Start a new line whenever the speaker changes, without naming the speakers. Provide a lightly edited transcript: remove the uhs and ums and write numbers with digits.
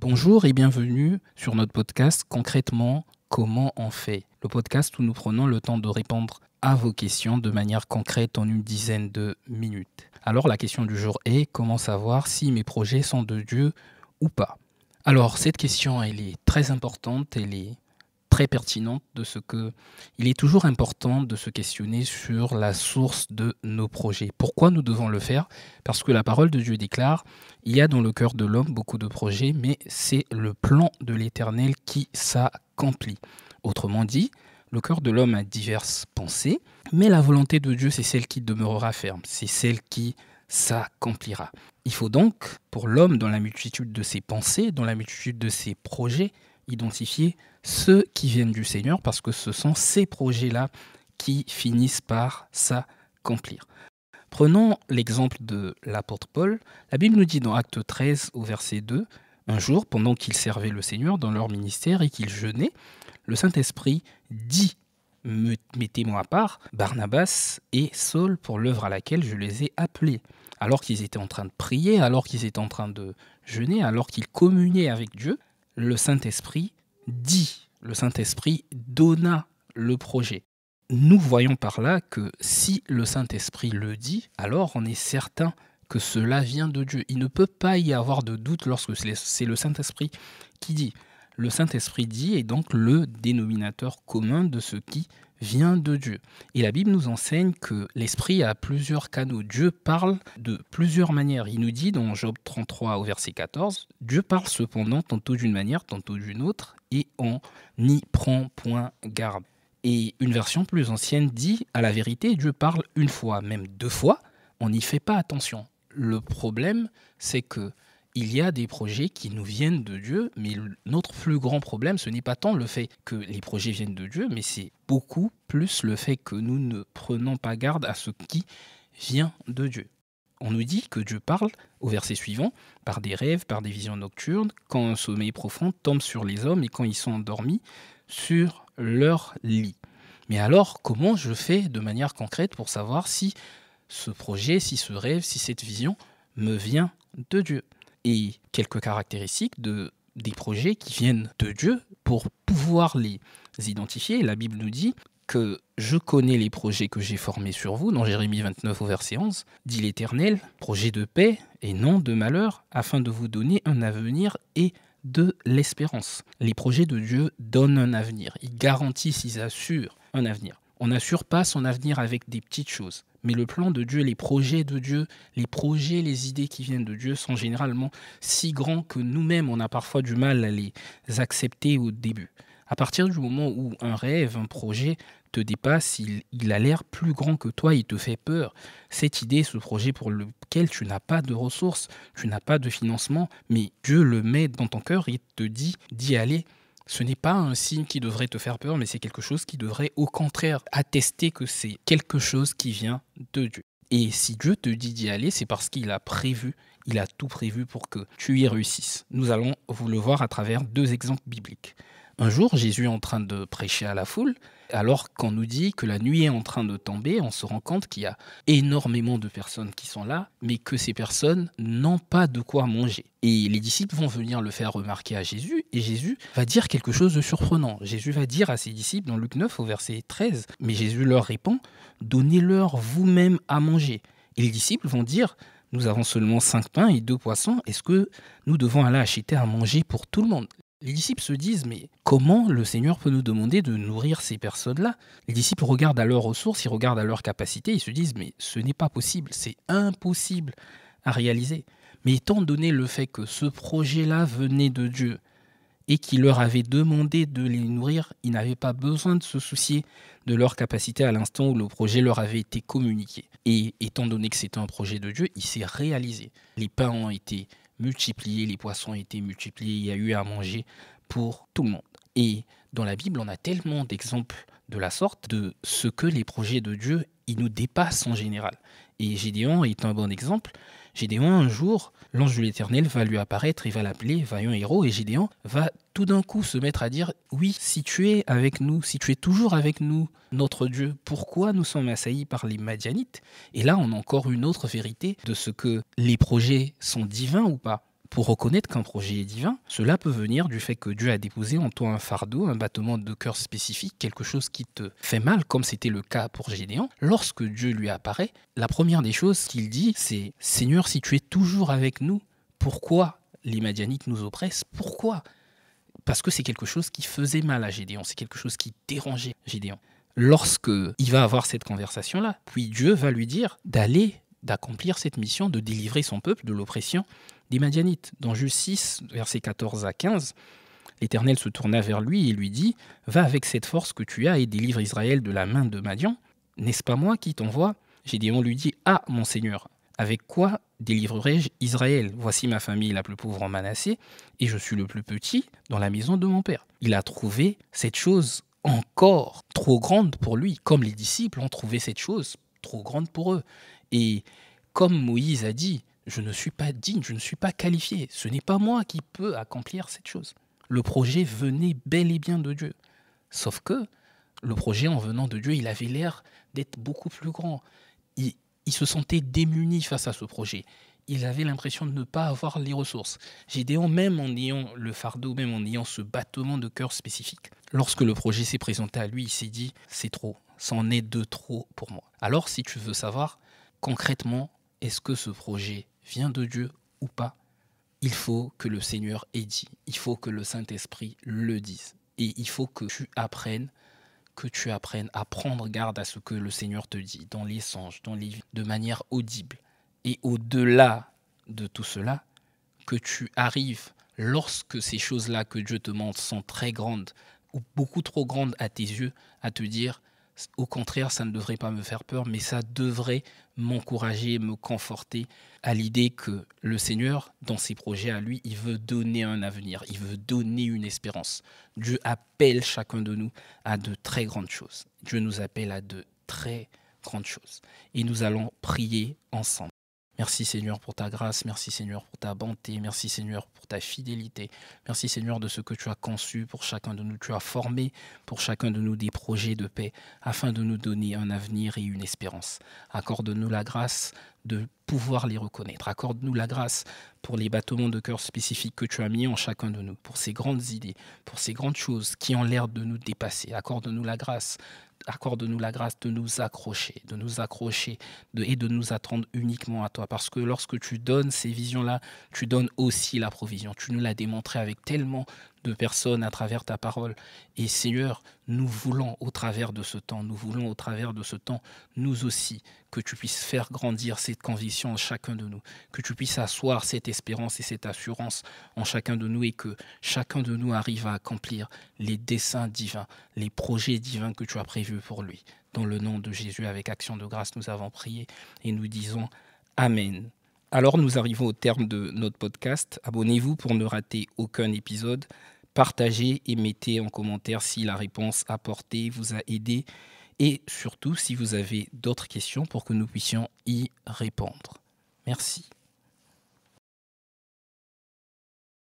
Bonjour et bienvenue sur notre podcast Concrètement, comment on fait? Le podcast où nous prenons le temps de répondre à vos questions de manière concrète en une dizaine de minutes. Alors la question du jour est comment savoir si mes projets sont de Dieu ou pas? Alors cette question elle est très importante, elle est très pertinente il est toujours important de se questionner sur la source de nos projets. Pourquoi nous devons le faire? Parce que la parole de Dieu déclare, il y a dans le cœur de l'homme beaucoup de projets, mais c'est le plan de l'Éternel qui s'accomplit. Autrement dit, le cœur de l'homme a diverses pensées, mais la volonté de Dieu, c'est celle qui demeurera ferme, c'est celle qui s'accomplira. Il faut donc, pour l'homme, dans la multitude de ses pensées, dans la multitude de ses projets, identifier ceux qui viennent du Seigneur parce que ce sont ces projets-là qui finissent par s'accomplir. Prenons l'exemple de l'apôtre Paul. La Bible nous dit dans Acte 13 au verset 2, un jour, pendant qu'ils servaient le Seigneur dans leur ministère et qu'ils jeûnaient, le Saint-Esprit dit « Mettez-moi à part Barnabas et Saul pour l'œuvre à laquelle je les ai appelés. » Alors qu'ils étaient en train de prier, alors qu'ils étaient en train de jeûner, alors qu'ils communiaient avec Dieu, le Saint-Esprit dit, le Saint-Esprit donna le projet. Nous voyons par là que si le Saint-Esprit le dit, alors on est certain que cela vient de Dieu. Il ne peut pas y avoir de doute lorsque c'est le Saint-Esprit qui dit. Le Saint-Esprit dit est donc le dénominateur commun de ce qui vient de Dieu. Et la Bible nous enseigne que l'Esprit a plusieurs canaux. Dieu parle de plusieurs manières. Il nous dit dans Job 33 au verset 14, « Dieu parle cependant tantôt d'une manière, tantôt d'une autre, et on n'y prend point garde. » Et une version plus ancienne dit, à la vérité, Dieu parle une fois, même deux fois, on n'y fait pas attention. Le problème, c'est que il y a des projets qui nous viennent de Dieu, mais notre plus grand problème, ce n'est pas tant le fait que les projets viennent de Dieu, mais c'est beaucoup plus le fait que nous ne prenons pas garde à ce qui vient de Dieu. On nous dit que Dieu parle, au verset suivant, par des rêves, par des visions nocturnes, quand un sommeil profond tombe sur les hommes et quand ils sont endormis sur leur lit. Mais alors, comment je fais de manière concrète pour savoir si ce projet, si ce rêve, si cette vision me vient de Dieu? Et quelques caractéristiques des projets qui viennent de Dieu pour pouvoir les identifier. La Bible nous dit que je connais les projets que j'ai formés sur vous, dans Jérémie 29 au verset 11, dit l'Éternel, projet de paix et non de malheur, afin de vous donner un avenir et de l'espérance. Les projets de Dieu donnent un avenir, ils garantissent, ils assurent un avenir. On n'assure pas son avenir avec des petites choses. Mais le plan de Dieu, les projets de Dieu, les projets, les idées qui viennent de Dieu sont généralement si grands que nous-mêmes, on a parfois du mal à les accepter au début. À partir du moment où un rêve, un projet te dépasse, il a l'air plus grand que toi, il te fait peur. Cette idée, ce projet pour lequel tu n'as pas de ressources, tu n'as pas de financement, mais Dieu le met dans ton cœur et te dit d'y aller. Ce n'est pas un signe qui devrait te faire peur, mais c'est quelque chose qui devrait au contraire attester que c'est quelque chose qui vient de Dieu. Et si Dieu te dit d'y aller, c'est parce qu'il a prévu, il a tout prévu pour que tu y réussisses. Nous allons vous le voir à travers deux exemples bibliques. Un jour, Jésus est en train de prêcher à la foule, alors qu'on nous dit que la nuit est en train de tomber, on se rend compte qu'il y a énormément de personnes qui sont là, mais que ces personnes n'ont pas de quoi manger. Et les disciples vont venir le faire remarquer à Jésus, et Jésus va dire quelque chose de surprenant. Jésus va dire à ses disciples dans Luc 9 au verset 13, mais Jésus leur répond, « Donnez-leur vous-même à manger. » Et les disciples vont dire, « Nous avons seulement 5 pains et 2 poissons, est-ce que nous devons aller acheter à manger pour tout le monde ?» Les disciples se disent, mais comment le Seigneur peut nous demander de nourrir ces personnes-là? Les disciples regardent à leurs ressources, ils regardent à leurs capacités, ils se disent, mais ce n'est pas possible, c'est impossible à réaliser. Mais étant donné le fait que ce projet-là venait de Dieu et qu'il leur avait demandé de les nourrir, ils n'avaient pas besoin de se soucier de leur capacité à l'instant où le projet leur avait été communiqué. Et étant donné que c'était un projet de Dieu, il s'est réalisé. Les pains ont été multipliés, les poissons ont été multipliés, il y a eu à manger pour tout le monde. Et dans la Bible, on a tellement d'exemples de la sorte de ce que les projets de Dieu, ils nous dépassent en général. Et Gédéon est un bon exemple. Gédéon, un jour, l'ange de l'Éternel va lui apparaître et va l'appeler vaillant héros. Et Gédéon va tout d'un coup se mettre à dire « Oui, si tu es avec nous, si tu es toujours avec nous, notre Dieu, pourquoi nous sommes assaillis par les Madianites ?» Et là, on a encore une autre vérité de ce que les projets sont divins ou pas. Pour reconnaître qu'un projet est divin, cela peut venir du fait que Dieu a déposé en toi un fardeau, un battement de cœur spécifique, quelque chose qui te fait mal, comme c'était le cas pour Gédéon. Lorsque Dieu lui apparaît, la première des choses qu'il dit, c'est « Seigneur, si tu es toujours avec nous, pourquoi les Madianites nous oppressent? Pourquoi ?» Parce que c'est quelque chose qui faisait mal à Gédéon, c'est quelque chose qui dérangeait Gédéon. Lorsque il va avoir cette conversation-là, puis Dieu va lui dire d'accomplir cette mission, de délivrer son peuple de l'oppression des Madianites. Dans Juge 6, versets 14 à 15, l'Éternel se tourna vers lui et lui dit « Va avec cette force que tu as et délivre Israël de la main de Madian. N'est-ce pas moi qui t'envoie ?» Gédéon lui dit « Ah, mon Seigneur, avec quoi délivrerai-je Israël? Voici ma famille la plus pauvre en Manassé, et je suis le plus petit dans la maison de mon père. » Il a trouvé cette chose encore trop grande pour lui, comme les disciples ont trouvé cette chose trop grande pour eux. Et comme Moïse a dit, je ne suis pas digne, je ne suis pas qualifié, ce n'est pas moi qui peux accomplir cette chose. Le projet venait bel et bien de Dieu. Sauf que le projet, en venant de Dieu, il avait l'air d'être beaucoup plus grand. Il se sentait démuni face à ce projet. Il avait l'impression de ne pas avoir les ressources. Gédéon, même en ayant le fardeau, même en ayant ce battement de cœur spécifique, lorsque le projet s'est présenté à lui, il s'est dit « c'est trop, c'en est de trop pour moi ». Alors, si tu veux savoir concrètement, est-ce que ce projet vient de Dieu ou pas? Il faut que le Seigneur ait dit, il faut que le Saint-Esprit le dise. Et il faut que tu apprennes à prendre garde à ce que le Seigneur te dit dans les songes, dans les vies, de manière audible. Et au-delà de tout cela, que tu arrives, lorsque ces choses-là que Dieu te montre sont très grandes ou beaucoup trop grandes à tes yeux, à te dire au contraire, ça ne devrait pas me faire peur, mais ça devrait m'encourager, me conforter à l'idée que le Seigneur, dans ses projets à lui, il veut donner un avenir, il veut donner une espérance. Dieu appelle chacun de nous à de très grandes choses. Dieu nous appelle à de très grandes choses. Et nous allons prier ensemble. Merci Seigneur pour ta grâce, merci Seigneur pour ta bonté, merci Seigneur pour ta fidélité, merci Seigneur de ce que tu as conçu pour chacun de nous, tu as formé pour chacun de nous des projets de paix afin de nous donner un avenir et une espérance. Accorde-nous la grâce de pouvoir les reconnaître, accorde-nous la grâce pour les battements de cœur spécifiques que tu as mis en chacun de nous, pour ces grandes idées, pour ces grandes choses qui ont l'air de nous dépasser. Accorde-nous la grâce de nous accrocher, et de nous attendre uniquement à toi. Parce que lorsque tu donnes ces visions-là, tu donnes aussi la provision. Tu nous l'as démontré avec tellement de personnes à travers ta parole. Et Seigneur, nous voulons au travers de ce temps, nous aussi, que tu puisses faire grandir cette conviction en chacun de nous, que tu puisses asseoir cette espérance et cette assurance en chacun de nous et que chacun de nous arrive à accomplir les desseins divins, les projets divins que tu as prévus pour lui. Dans le nom de Jésus, avec action de grâce, nous avons prié et nous disons Amen. Alors nous arrivons au terme de notre podcast. Abonnez-vous pour ne rater aucun épisode. Partagez et mettez en commentaire si la réponse apportée vous a aidé et surtout si vous avez d'autres questions pour que nous puissions y répondre. Merci.